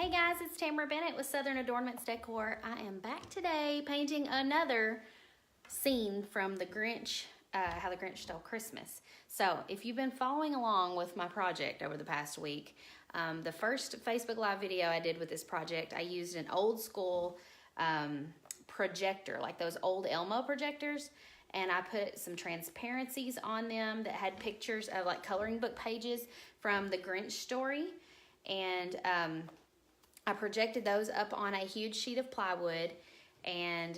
Hey guys, it's Tamara Bennett with Southern Adornments Decor. I am back today painting another scene from the Grinch, How the Grinch Stole Christmas. So if you've been following along with my project over the past week, the first Facebook Live video I did with this project, I used an old school projector, like those old Elmo projectors, and I put some transparencies on them that had pictures of like coloring book pages from the Grinch story. And I projected those up on a huge sheet of plywood, and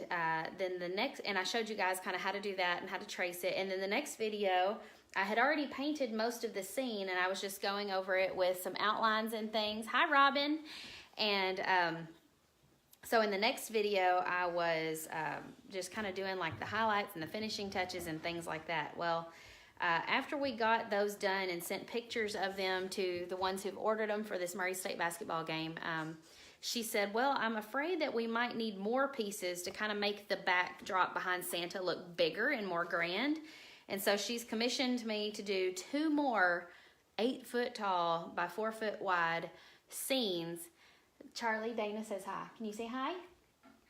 then the next, and I showed you guys kind of how to do that and how to trace it. And then the next video, I had already painted most of the scene, and I was just going over it with some outlines and things. Hi, Robin. And so in the next video, I was just kind of doing like the highlights and the finishing touches and things like that. Well, after we got those done and sent pictures of them to the ones who've ordered them for this Murray State basketball game, she said, well, I'm afraid that we might need more pieces to kind of make the backdrop behind Santa look bigger and more grand. And so she's commissioned me to do 2 more 8-foot tall by 4-foot wide scenes. Charlie, Dana says hi. Can you say hi?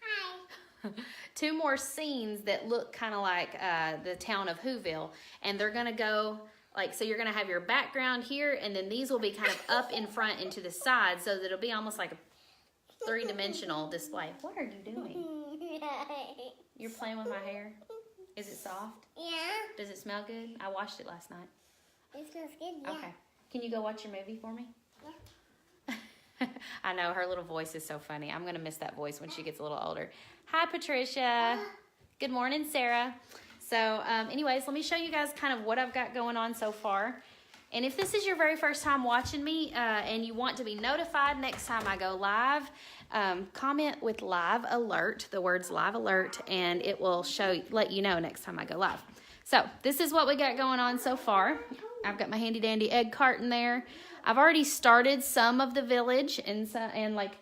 Hi. 2 more scenes that look kind of like the town of Whoville. And they're going to go, like, so you're going to have your background here, and then these will be kind of up in front and to the side, so that it'll be almost like a 3-dimensional display. What are you doing? You're playing with my hair? Is it soft? Yeah. Does it smell good? I washed it last night. It smells good, yeah. Okay. Can you go watch your movie for me? Yeah. I know, her little voice is so funny. I'm going to miss that voice when she gets a little older. Hi, Patricia. Good morning, Sarah. So, anyways, let me show you guys kind of what I've got going on so far. And if this is your very first time watching me and you want to be notified next time I go live, comment with live alert, the words live alert, and it will let you know next time I go live. So this is what we got going on so far. I've got my handy dandy egg carton there. I've already started some of the village and like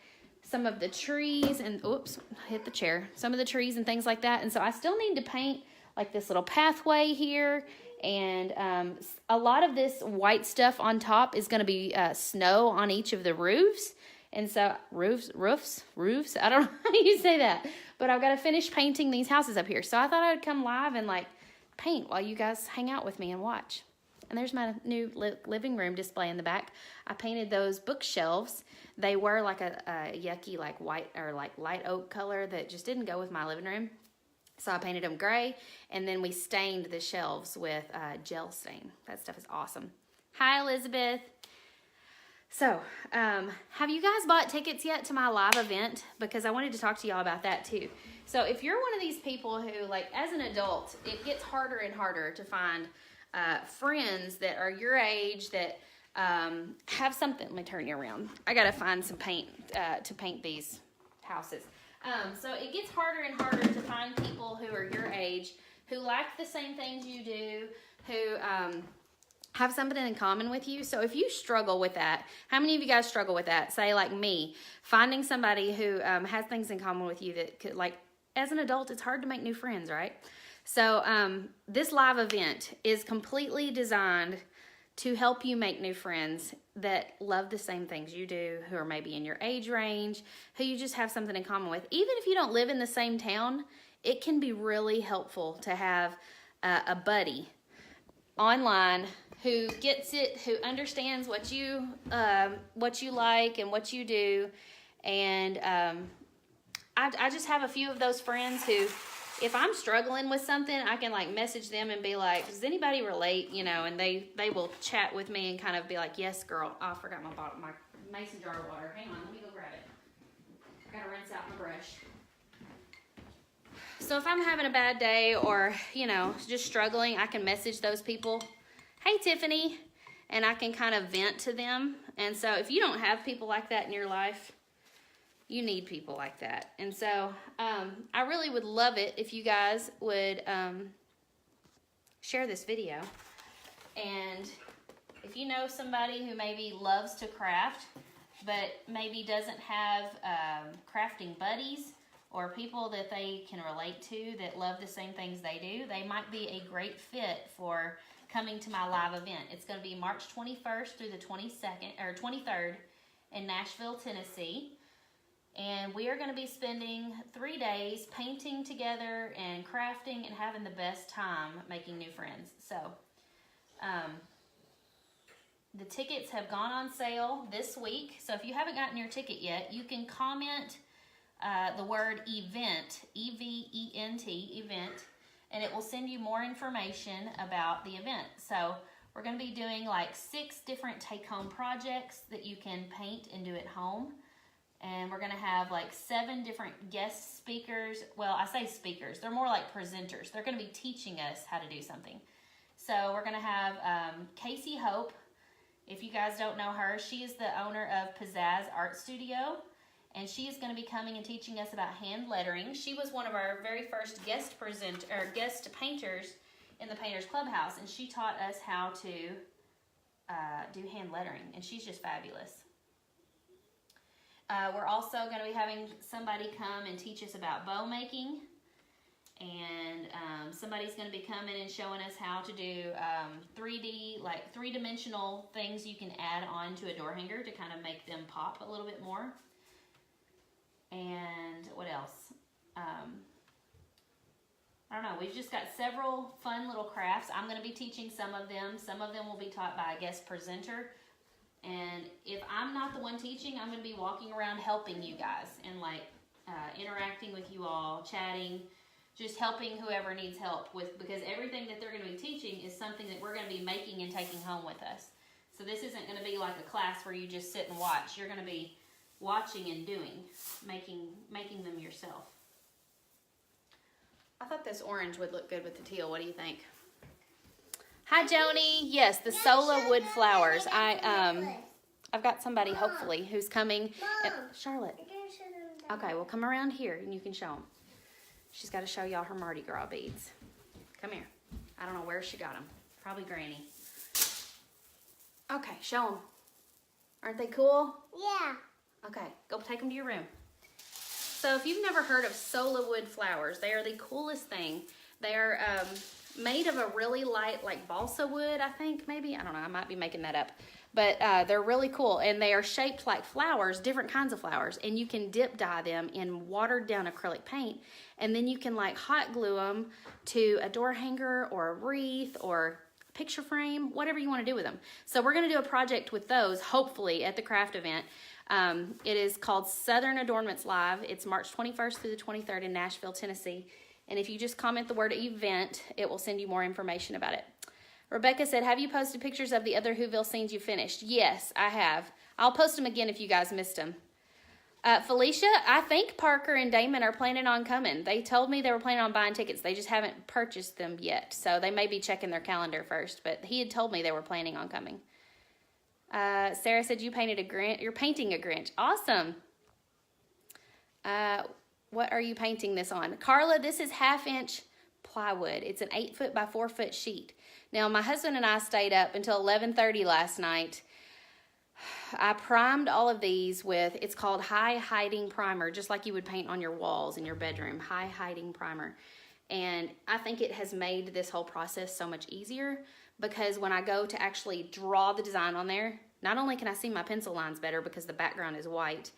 some of the trees and, oops, hit the chair. Some of the trees and things like that. And so I still need to paint like this little pathway here. And a lot of this white stuff on top is going to be snow on each of the roofs. And so, roofs, I don't know how you say that. But I've got to finish painting these houses up here. So I thought I would come live and like paint while you guys hang out with me and watch. And there's my new living room display in the back. I painted those bookshelves. They were like a yucky like white or like light oak color that just didn't go with my living room. So I painted them gray, and then we stained the shelves with gel stain. That stuff is awesome. Hi, Elizabeth. So, have you guys bought tickets yet to my live event? Because I wanted to talk to y'all about that too. So if you're one of these people who, like, as an adult, it gets harder and harder to find friends that are your age that have something. Let me turn you around. I got to find some paint to paint these houses. So it gets harder and harder to find people who are your age, who like the same things you do, who have something in common with you. So if you struggle with that, how many of you guys struggle with that? Say like me, finding somebody who has things in common with you that could, like, as an adult, it's hard to make new friends, right? So this live event is completely designed to help you make new friends that love the same things you do, who are maybe in your age range, who you just have something in common with. Even if you don't live in the same town, it can be really helpful to have a buddy online who gets it, who understands what you like and what you do. And I just have a few of those friends who, if I'm struggling with something, I can like message them and be like, does anybody relate? You know, and they will chat with me and kind of be like, yes, girl. Oh, I forgot my mason jar of water. Hang on, let me go grab it. I gotta rinse out my brush. So if I'm having a bad day or, you know, just struggling, I can message those people. Hey, Tiffany. And I can kind of vent to them. And so if you don't have people like that in your life, you need people like that. And so I really would love it if you guys would share this video. And if you know somebody who maybe loves to craft, but maybe doesn't have crafting buddies or people that they can relate to that love the same things they do, they might be a great fit for coming to my live event. It's going to be March 21st through the 22nd or 23rd in Nashville, Tennessee. And we are going to be spending 3 days painting together and crafting and having the best time making new friends. So, the tickets have gone on sale this week. So if you haven't gotten your ticket yet, you can comment the word event, E-V-E-N-T, event, and it will send you more information about the event. So we're going to be doing like 6 different take-home projects that you can paint and do at home. And we're going to have like 7 different guest speakers. Well, I say speakers. They're more like presenters. They're going to be teaching us how to do something. So we're going to have Casey Hope. If you guys don't know her, she is the owner of Pizzazz Art Studio, and she is going to be coming and teaching us about hand lettering. She was one of our very first guest painters in the Painters Clubhouse, and she taught us how to do hand lettering, and she's just fabulous. We're also going to be having somebody come and teach us about bow making. And somebody's going to be coming and showing us how to do 3D, like 3-dimensional things you can add on to a door hanger to kind of make them pop a little bit more. And what else? I don't know. We've just got several fun little crafts. I'm going to be teaching some of them. Some of them will be taught by a guest presenter. And if I'm not the one teaching, I'm going to be walking around helping you guys and like interacting with you all, chatting, just helping whoever needs help with, because everything that they're going to be teaching is something that we're going to be making and taking home with us. So this isn't going to be like a class where you just sit and watch. You're going to be watching and doing, making them yourself. I thought this orange would look good with the teal. What do you think? Hi, Joni. Yes, the Sola wood flowers. I've got somebody hopefully who's coming. Mom, Charlotte. I can show them that. Okay, well come around here and you can show them. She's got to show y'all her Mardi Gras beads. Come here. I don't know where she got them. Probably Granny. Okay, show them. Aren't they cool? Yeah. Okay, go take them to your room. So if you've never heard of Sola wood flowers, they are the coolest thing. They are made of a really light, like balsa wood, I think, maybe. I don't know. I might be making that up. But they're really cool, and they are shaped like flowers, different kinds of flowers, and you can dip dye them in watered down acrylic paint, and then you can like hot glue them to a door hanger or a wreath or a picture frame, whatever you want to do with them. So we're going to do a project with those, hopefully, at the craft event. It is called Southern Adornments Live. It's March 21st through the 23rd in Nashville, Tennessee. And if you just comment the word event, it will send you more information about it. Rebecca said, have you posted pictures of the other Whoville scenes you finished? Yes, I have. I'll post them again if you guys missed them. Felicia, I think Parker and Damon are planning on coming. They told me they were planning on buying tickets. They just haven't purchased them yet. So they may be checking their calendar first. But he had told me they were planning on coming. Sarah said, you painted a Grinch. You're painting a Grinch. Awesome. What are you painting this on? Carla, this is 1/2-inch plywood. It's an 8-foot by 4-foot sheet. Now, my husband and I stayed up until 11:30 last night. I primed all of these with, it's called high hiding primer, just like you would paint on your walls in your bedroom, high hiding primer. And I think it has made this whole process so much easier, because when I go to actually draw the design on there, not only can I see my pencil lines better because the background is white,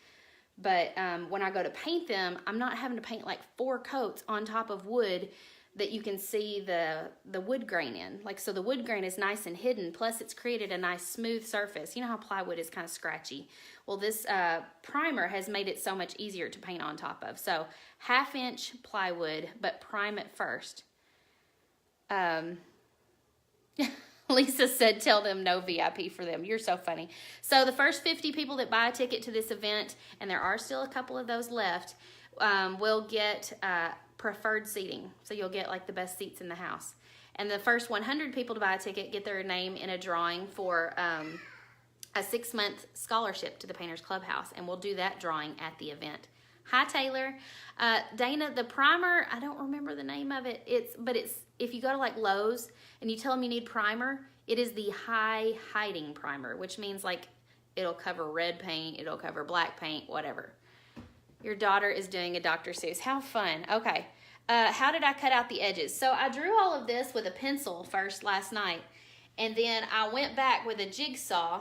but when I go to paint them, I'm not having to paint like 4 coats on top of wood that you can see the wood grain in. Like, so the wood grain is nice and hidden, plus it's created a nice smooth surface. You know how plywood is kind of scratchy? Well, this primer has made it so much easier to paint on top of. So 1/2-inch plywood, but prime it first. Lisa said, tell them no VIP for them. You're so funny. So the first 50 people that buy a ticket to this event, and there are still a couple of those left, will get preferred seating. So you'll get like the best seats in the house. And the first 100 people to buy a ticket get their name in a drawing for a 6-month scholarship to the Painters Clubhouse. And we'll do that drawing at the event. Hi, Taylor. Dana, the primer, I don't remember the name of it. But if you go to like Lowe's and you tell them you need primer, it is the high hiding primer, which means like it'll cover red paint, it'll cover black paint, whatever. Your daughter is doing a Dr. Seuss. How fun. Okay. How did I cut out the edges? So I drew all of this with a pencil first last night, and then I went back with a jigsaw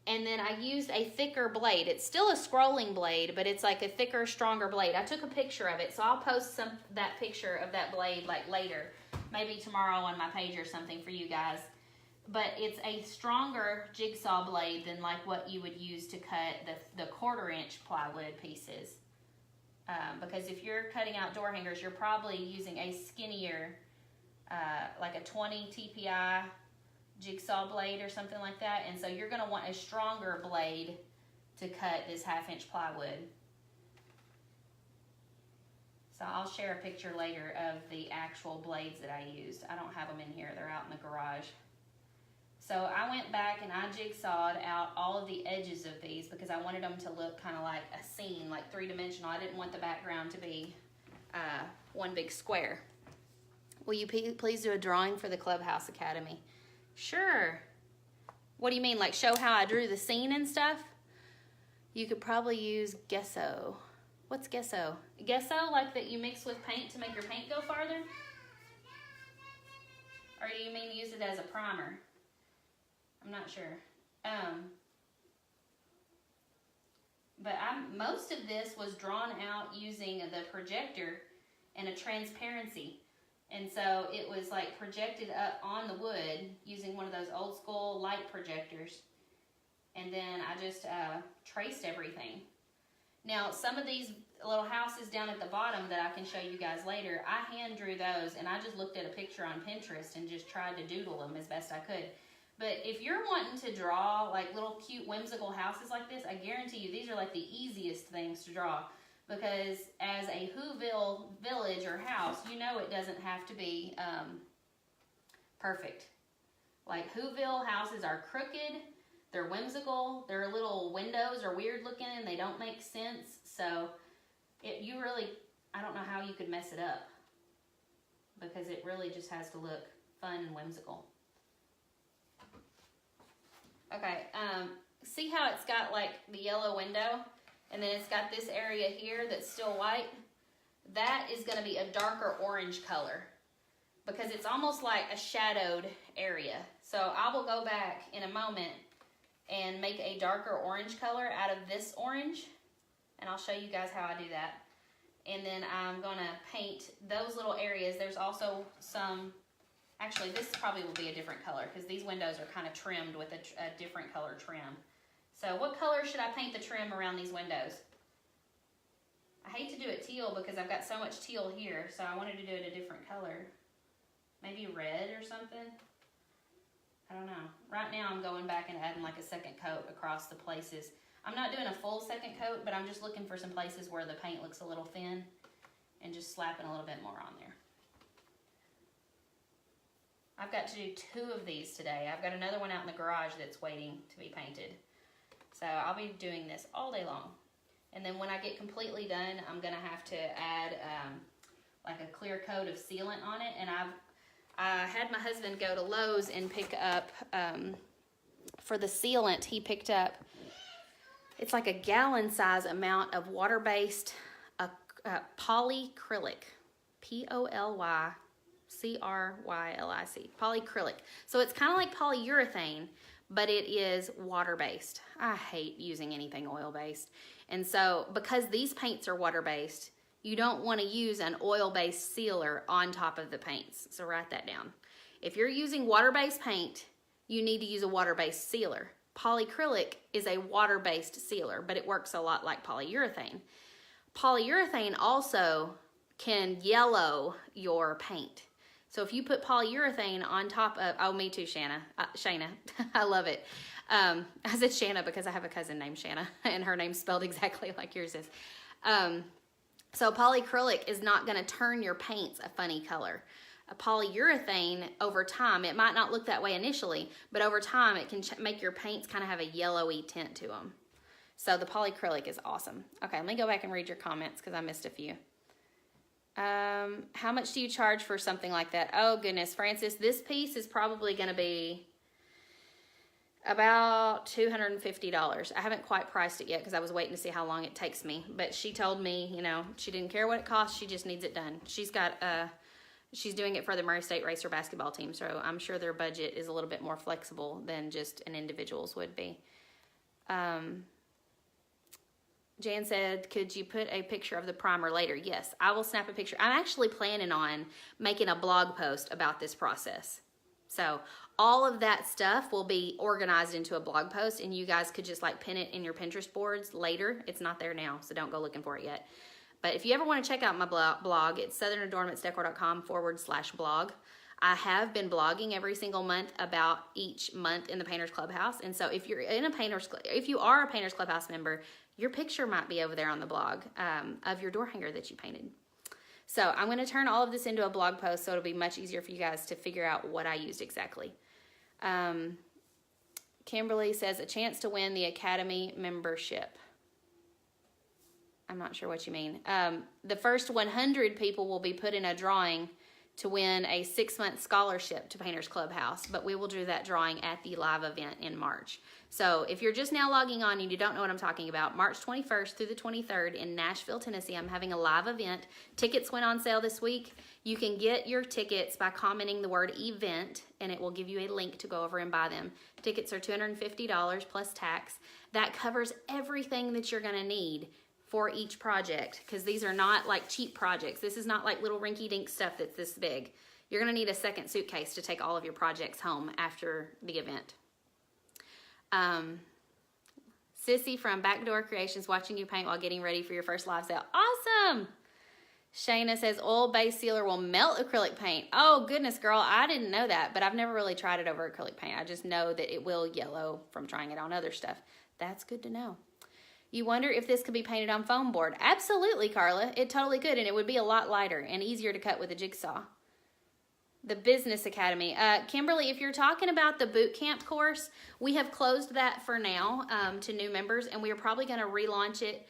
And then I used a thicker blade. It's still a scrolling blade, but it's like a thicker, stronger blade. I took a picture of it, so I'll post that picture of that blade like later, maybe tomorrow on my page or something for you guys. But it's a stronger jigsaw blade than like what you would use to cut the 1/4 inch plywood pieces. Because if you're cutting out door hangers, you're probably using a skinnier, like a 20 TPI jigsaw blade or something like that, and so you're going to want a stronger blade to cut this 1/2 inch plywood. So I'll share a picture later of the actual blades that I used. I don't have them in here, they're out in the garage. So I went back and I jigsawed out all of the edges of these because I wanted them to look kind of like a scene, like 3-dimensional. I didn't want the background to be one big square. Will you please do a drawing for the Clubhouse Academy? Sure. What do you mean, like show how I drew the scene and stuff? You could probably use gesso. What's gesso? Gesso, like that you mix with paint to make your paint go farther? Or do you mean use it as a primer? I'm not sure. But most of this was drawn out using the projector and a transparency. And so it was like projected up on the wood using one of those old school light projectors. And then I just traced everything. Now, some of these little houses down at the bottom that I can show you guys later, I hand drew those and I just looked at a picture on Pinterest and just tried to doodle them as best I could. But if you're wanting to draw like little cute whimsical houses like this, I guarantee you these are like the easiest things to draw. Because as a Whoville village or house, you know it doesn't have to be perfect. Like Whoville houses are crooked, they're whimsical, their little windows are weird looking and they don't make sense. So you really, I don't know how you could mess it up. Because it really just has to look fun and whimsical. Okay, see how it's got like the yellow window? And then it's got this area here that's still white. That is going to be a darker orange color because it's almost like a shadowed area. So I will go back in a moment and make a darker orange color out of this orange. And I'll show you guys how I do that. And then I'm going to paint those little areas. There's also some, actually this probably will be a different color because these windows are kind of trimmed with a different color trim. So what color should I paint the trim around these windows? I hate to do it teal because I've got so much teal here, so I wanted to do it a different color. Maybe red or something? I don't know. Right now I'm going back and adding like a second coat across the places. I'm not doing a full second coat, but I'm just looking for some places where the paint looks a little thin and just slapping a little bit more on there. I've got to do 2 of these today. I've got another one out in the garage that's waiting to be painted. So I'll be doing this all day long. And then when I get completely done, I'm going to have to add like a clear coat of sealant on it. And I had my husband go to Lowe's and pick up, for the sealant, he picked up, it's like a gallon size amount of water-based polycrylic, Polycrylic, polycrylic. So it's kind of like polyurethane, but it is water-based. I hate using anything oil-based. And so because these paints are water-based, you don't want to use an oil-based sealer on top of the paints. So write that down. If you're using water-based paint, you need to use a water-based sealer. Polycrylic is a water-based sealer, but it works a lot like polyurethane. Polyurethane also can yellow your paint. So if you put polyurethane on top of, oh, me too, Shana. I love it. I said Shanna because I have a cousin named Shanna, and her name's spelled exactly like yours is. So polycrylic is not going to turn your paints a funny color. A polyurethane, over time, it might not look that way initially, but over time it can make your paints kind of have a yellowy tint to them. So the polycrylic is awesome. Okay, let me go back and read your comments because I missed a few. How much do you charge for something like that? Oh goodness, Francis, this piece is probably going to be about $250. I haven't quite priced it yet because I was waiting to see how long it takes me. But she told me, you know, she didn't care what it costs. She just needs it done. She's doing it for the Murray State Racer basketball team, so I'm sure their budget is a little bit more flexible than just an individual's would be. Jan said, could you put a picture of the primer later? Yes, I will snap a picture. I'm actually planning on making a blog post about this process. So all of that stuff will be organized into a blog post, and you guys could just like pin it in your Pinterest boards later. It's not there now, so don't go looking for it yet. But if you ever want to check out my blog, it's southernadornamentsdecor.com/blog. I have been blogging every single month about each month in the Painters Clubhouse. And so if you're in a if you are a Painters Clubhouse member, your picture might be over there on the blog of your door hanger that you painted. So I'm going to turn all of this into a blog post so it'll be much easier for you guys to figure out what I used exactly. Kimberly says, a chance to win the Academy membership. I'm not sure what you mean. The first 100 people will be put in a drawing to win a 6-month scholarship to Painters Clubhouse, but we will do that drawing at the live event in March. So if you're just now logging on and you don't know what I'm talking about, March 21st through the 23rd in Nashville, Tennessee, I'm having a live event. Tickets went on sale this week. You can get your tickets by commenting the word event, and it will give you a link to go over and buy them. Tickets are $250 plus tax. That covers everything that you're gonna need for each project, because these are not like cheap projects. This is not like little rinky-dink stuff that's this big. You're gonna need a second suitcase to take all of your projects home after the event. Sissy from Backdoor Creations, watching you paint while getting ready for your first live sale. Awesome! Shayna says, oil-based sealer will melt acrylic paint. Oh, goodness, girl, I didn't know that, but I've never really tried it over acrylic paint. I just know that it will yellow from trying it on other stuff. That's good to know. You wonder if this could be painted on foam board. Absolutely, Carla. It totally could, and it would be a lot lighter and easier to cut with a jigsaw. The Business Academy. Kimberly, if you're talking about the boot camp course, we have closed that for now to new members, and we are probably going to relaunch it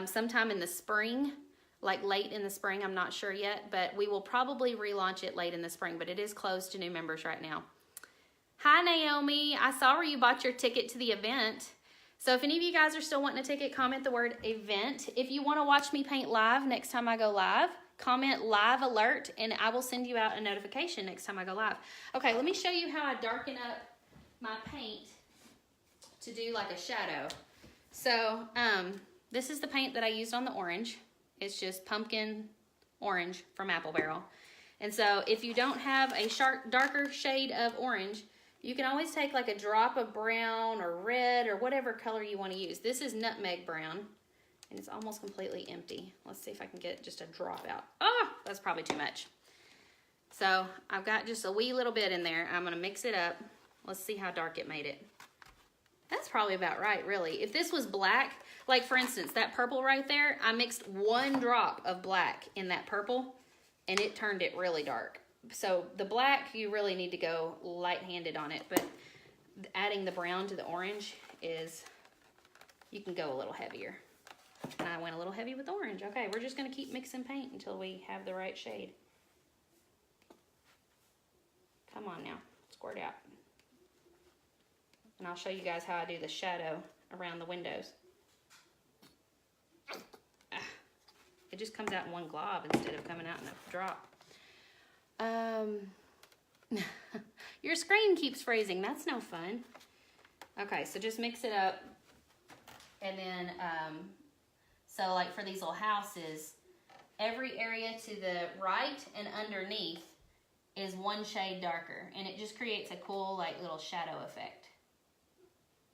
sometime in the spring, like late in the spring. I'm not sure yet, but we will probably relaunch it late in the spring, but it is closed to new members right now. Hi, Naomi. I saw where you bought your ticket to the event. So if any of you guys are still wanting a ticket, comment the word event. If you want to watch me paint live next time I go live, comment live alert, and I will send you out a notification next time I go live. Okay, let me show you how I darken up my paint to do like a shadow. So this is the paint that I used on the orange. It's just pumpkin orange from Apple Barrel. And so if you don't have a darker shade of orange, you can always take like a drop of brown or red or whatever color you want to use. This is nutmeg brown, and it's almost completely empty. Let's see if I can get just a drop out. Oh, that's probably too much. So I've got just a wee little bit in there. I'm gonna mix it up. Let's see how dark it made it. That's probably about right, really. If this was black, like for instance, that purple right there, I mixed 1 drop of black in that purple, and it turned it really dark. So the black, you really need to go light-handed on it, but adding the brown to the orange is, you can go a little heavier. And I went a little heavy with orange. Okay, we're just gonna keep mixing paint until we have the right shade. Come on now, squirt out. And I'll show you guys how I do the shadow around the windows. It just comes out in one glob instead of coming out in a drop. Your screen keeps freezing. That's no fun. Okay, so just mix it up. And then, so like for these little houses, every area to the right and underneath is 1 shade darker. And it just creates a cool like little shadow effect.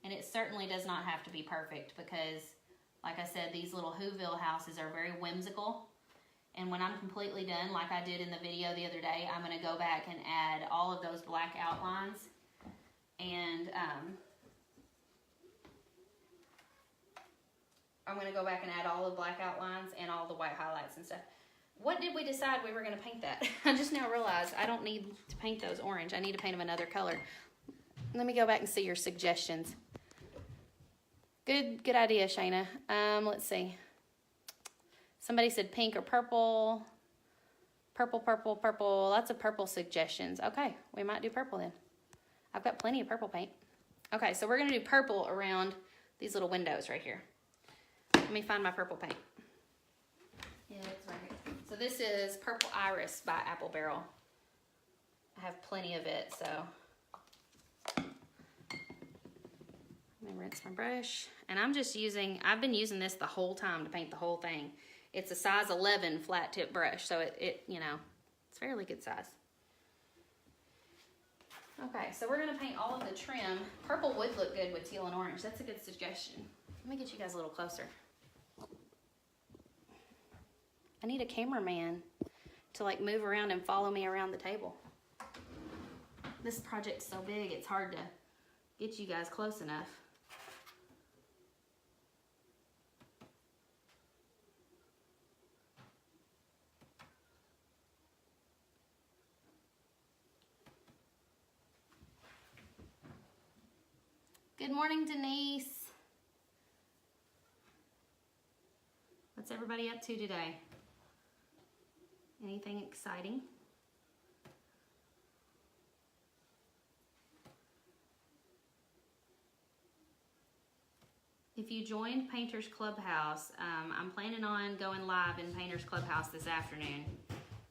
And it certainly does not have to be perfect because, like I said, these little Whoville houses are very whimsical. And when I'm completely done, like I did in the video the other day, I'm going to go back and add all of those black outlines. And I'm going to go back and add all the black outlines and all the white highlights and stuff. What did we decide we were going to paint that? I just now realized I don't need to paint those orange. I need to paint them another color. Let me go back and see your suggestions. Good idea, Shayna. Let's see. Somebody said pink or purple. Purple, purple, purple. Lots of purple suggestions. Okay, we might do purple then. I've got plenty of purple paint. Okay, so we're going to do purple around these little windows right here. Let me find my purple paint. Yeah, it's right here. So this is Purple Iris by Apple Barrel. I have plenty of it, so I'm Let me rinse my brush. And I've been using this the whole time to paint the whole thing. It's a size 11 flat tip brush, so it's fairly good size. Okay, so we're gonna paint all of the trim. Purple would look good with teal and orange. That's a good suggestion. Let me get you guys a little closer. I need a cameraman to like move around and follow me around the table. This project's so big, it's hard to get you guys close enough. Good morning, Denise. What's everybody up to today? Anything exciting? If you joined Painters Clubhouse, I'm planning on going live in Painters Clubhouse this afternoon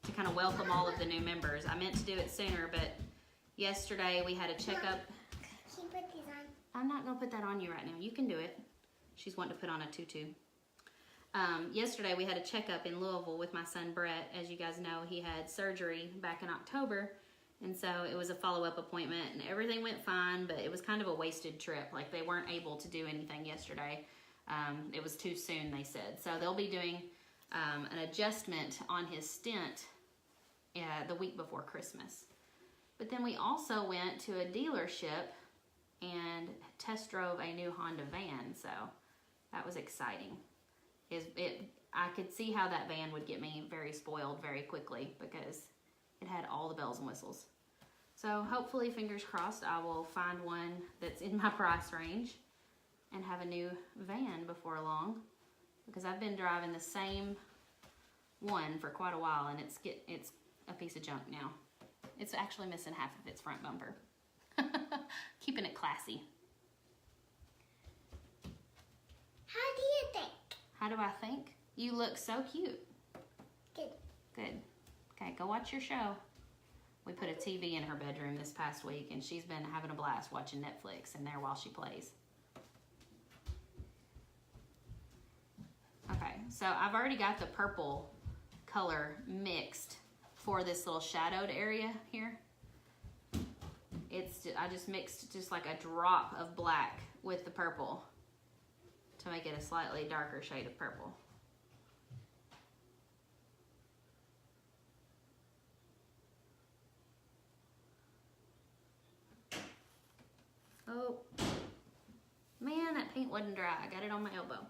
to kind of welcome all of the new members. I meant to do it sooner, but yesterday we had a checkup. Can you put these on? I'm not going to put that on you right now. You can do it. She's wanting to put on a tutu. Yesterday we had a checkup in Louisville with my son Brett. As you guys know, he had surgery back in October, and so it was a follow-up appointment, and everything went fine, but it was kind of a wasted trip. Like, they weren't able to do anything yesterday. It was too soon, they said. So they'll be doing an adjustment on his stent the week before Christmas. But then we also went to a dealership and test drove a new Honda van, so that was exciting. I could see how that van would get me very spoiled very quickly because it had all the bells and whistles. So hopefully, fingers crossed, I will find one that's in my price range and have a new van before long, because I've been driving the same one for quite a while, and it's a piece of junk now. It's actually missing half of its front bumper. Keeping it classy. How do you think? How do I think? You look so cute. Good. Good. Okay, go watch your show. We put a TV in her bedroom this past week, and she's been having a blast watching Netflix in there while she plays. Okay, so I've already got the purple color mixed for this little shadowed area here. I just mixed just like a drop of black with the purple to make it a slightly darker shade of purple. Oh, man, that paint wasn't dry. I got it on my elbow. I'll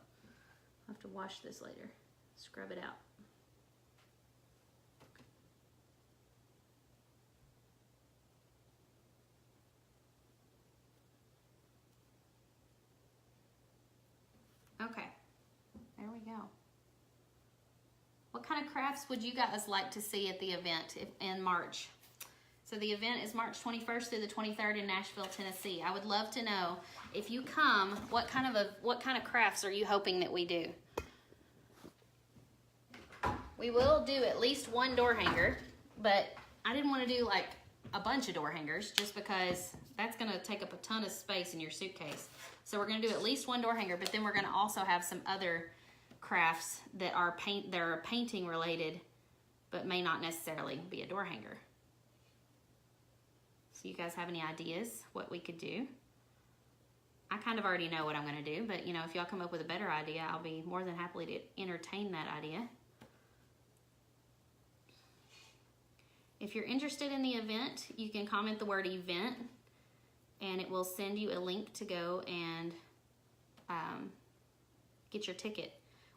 have to wash this later. Scrub it out. Okay, there we go. What kind of crafts would you guys like to see at the event in March? So the event is March 21st through the 23rd in Nashville, Tennessee. I would love to know, if you come, what kind of crafts are you hoping that we do? We will do at least one door hanger, but I didn't want to do like a bunch of door hangers just because that's going to take up a ton of space in your suitcase. So we're going to do at least one door hanger, but then we're going to also have some other crafts that are painting related, but may not necessarily be a door hanger. So you guys have any ideas what we could do? I kind of already know what I'm going to do, but if y'all come up with a better idea, I'll be more than happy to entertain that idea. If you're interested in the event, you can comment the word event, and it will send you a link to go and get your ticket.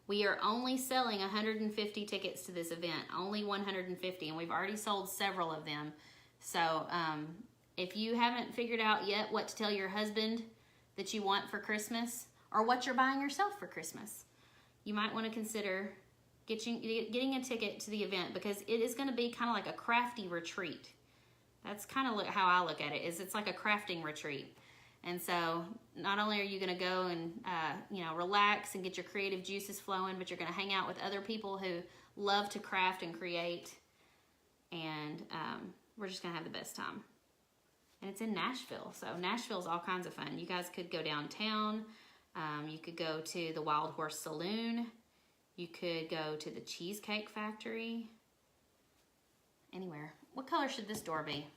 We are only selling 150 tickets to this event, only 150, and we've already sold several of them. So if you haven't figured out yet what to tell your husband that you want for Christmas, or what you're buying yourself for Christmas, you might want to consider getting a ticket to the event, because it is going to be kind of like a crafty retreat. That's kind of how I look at it, is it's like a crafting retreat. And so not only are you going to go and relax and get your creative juices flowing, but you're going to hang out with other people who love to craft and create, and we're just going to have the best time. And it's in Nashville. So Nashville's all kinds of fun. You guys could go downtown. You could go to the Wild Horse Saloon. You could go to the Cheesecake Factory. Anywhere. What color should this door be?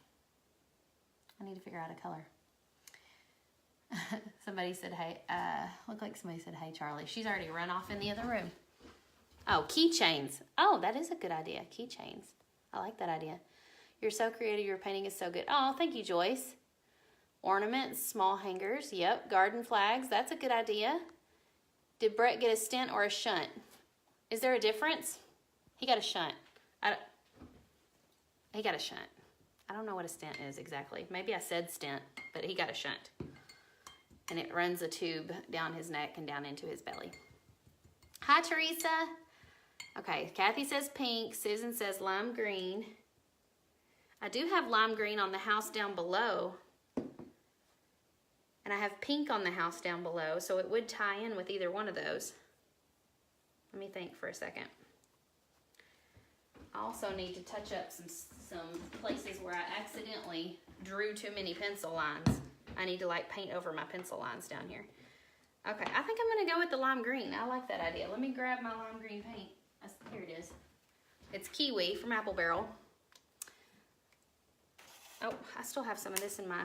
I need to figure out a color. Somebody said, hey, looked like somebody said, hey, Charlie. She's already run off in the other room. Oh, keychains. Oh, that is a good idea. Keychains. I like that idea. You're so creative. Your painting is so good. Oh, thank you, Joyce. Ornaments, small hangers. Yep, garden flags. That's a good idea. Did Brett get a stent or a shunt? Is there a difference? He got a shunt. He got a shunt. I don't know what a stent is exactly. Maybe I said stent, but he got a shunt. And it runs a tube down his neck and down into his belly. Hi, Teresa. Okay, Kathy says pink. Susan says lime green. I do have lime green on the house down below. And I have pink on the house down below, so it would tie in with either one of those. Let me think for a second. I also need to touch up some places where I accidentally drew too many pencil lines. I need to like paint over my pencil lines down here. Okay, I think I'm gonna go with the lime green. I like that idea. Let me grab my lime green paint. Here it is. It's Kiwi from Apple Barrel. Oh, I still have some of this in my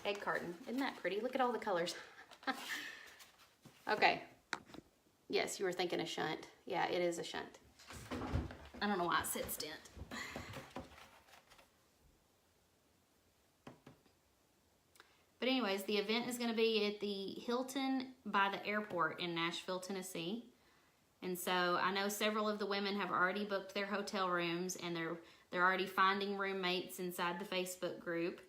egg carton. Isn't that pretty? Look at all the colors. Okay. Yes, you were thinking a shunt. Yeah, it is a shunt. I don't know why it said stent. But anyways, the event is going to be at the Hilton by the airport in Nashville, Tennessee. And so I know several of the women have already booked their hotel rooms, and they're already finding roommates inside the Facebook group.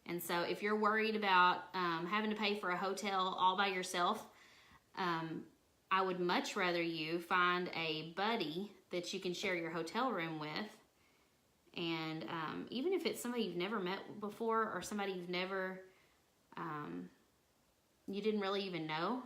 And so if you're worried about having to pay for a hotel all by yourself, I would much rather you find a buddy that you can share your hotel room with. And even if it's somebody you've never met before, or somebody you've never, you didn't really even know,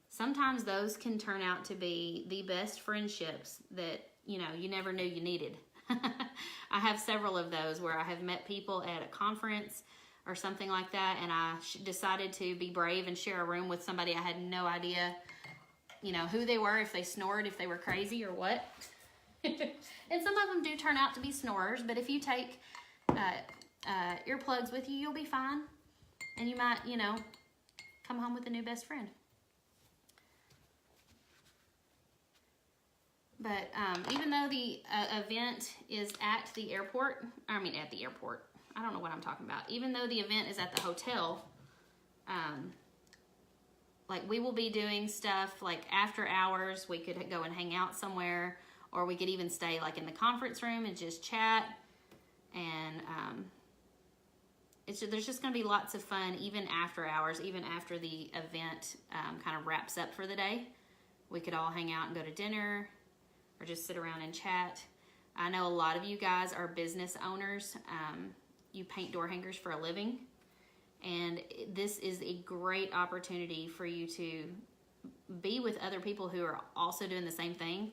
sometimes those can turn out to be the best friendships that, you never knew you needed. I have several of those where I have met people at a conference or something like that, and I decided to be brave and share a room with somebody I had no idea, who they were, if they snored, if they were crazy or what. And some of them do turn out to be snorers, but if you take earplugs with you, you'll be fine. And you might, come home with a new best friend. But even though the event is at the airport, I don't know what I'm talking about. Even though the event is at the hotel, like we will be doing stuff like after hours. We could go and hang out somewhere, or we could even stay like in the conference room and just chat. And there's just going to be lots of fun even after hours, even after the event kind of wraps up for the day. We could all hang out and go to dinner, or just sit around and chat. I know a lot of you guys are business owners. You paint door hangers for a living. And this is a great opportunity for you to be with other people who are also doing the same thing.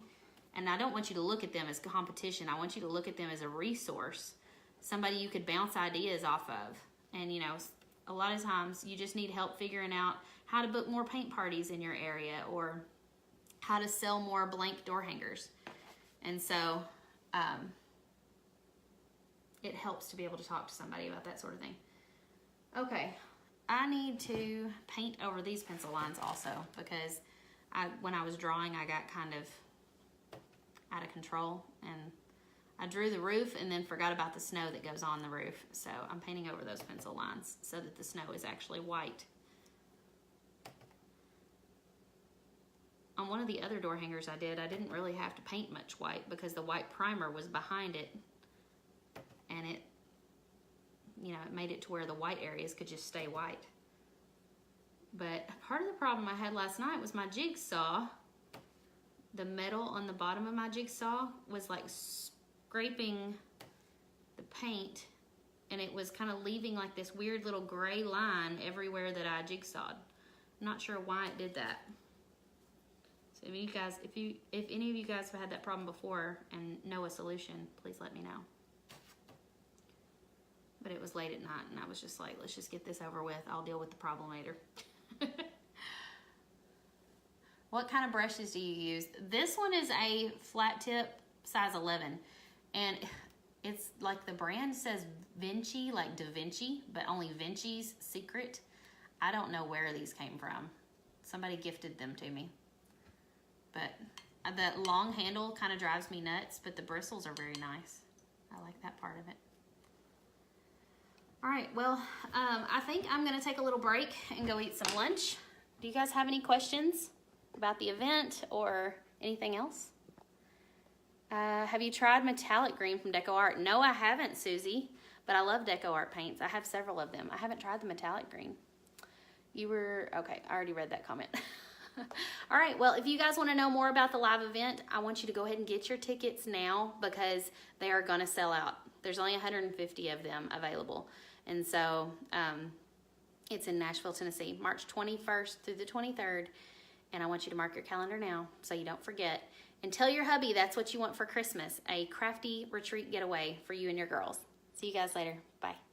And I don't want you to look at them as competition. I want you to look at them as a resource, somebody you could bounce ideas off of. And a lot of times you just need help figuring out how to book more paint parties in your area, or how to sell more blank door hangers. And so it helps to be able to talk to somebody about that sort of thing. Okay, I need to paint over these pencil lines also, because when I was drawing, I got kind of out of control, and I drew the roof and then forgot about the snow that goes on the roof. So I'm painting over those pencil lines so that the snow is actually white. On one of the other door hangers I didn't really have to paint much white because the white primer was behind it, and it made it to where the white areas could just stay white. But part of the problem I had last night was my jigsaw. The metal on the bottom of my jigsaw was like scraping the paint, and it was kind of leaving like this weird little gray line everywhere that I jigsawed. I'm not sure why it did that. So if any of you guys have had that problem before and know a solution, please let me know. but it was late at night and I was just like, let's just get this over with. I'll deal with the problem later. What kind of brushes do you use? This one is a flat tip size 11, and it's like the brand says Vinci, like Da Vinci, but only Vinci's Secret. I don't know where these came from. Somebody gifted them to me. But the long handle kind of drives me nuts, but the bristles are very nice. I like that part of it. All right, well, I think I'm gonna take a little break and go eat some lunch. Do you guys have any questions about the event or anything else? Have you tried metallic green from Deco Art? No, I haven't, Susie, but I love Deco Art paints. I have several of them. I haven't tried the metallic green. You were, okay, I already read that comment. All right, well, if you guys want to know more about the live event, I want you to go ahead and get your tickets now because they are going to sell out. There's only 150 of them available. And so it's in Nashville, Tennessee, March 21st through the 23rd. And I want you to mark your calendar now so you don't forget. And tell your hubby that's what you want for Christmas, a crafty retreat getaway for you and your girls. See you guys later. Bye.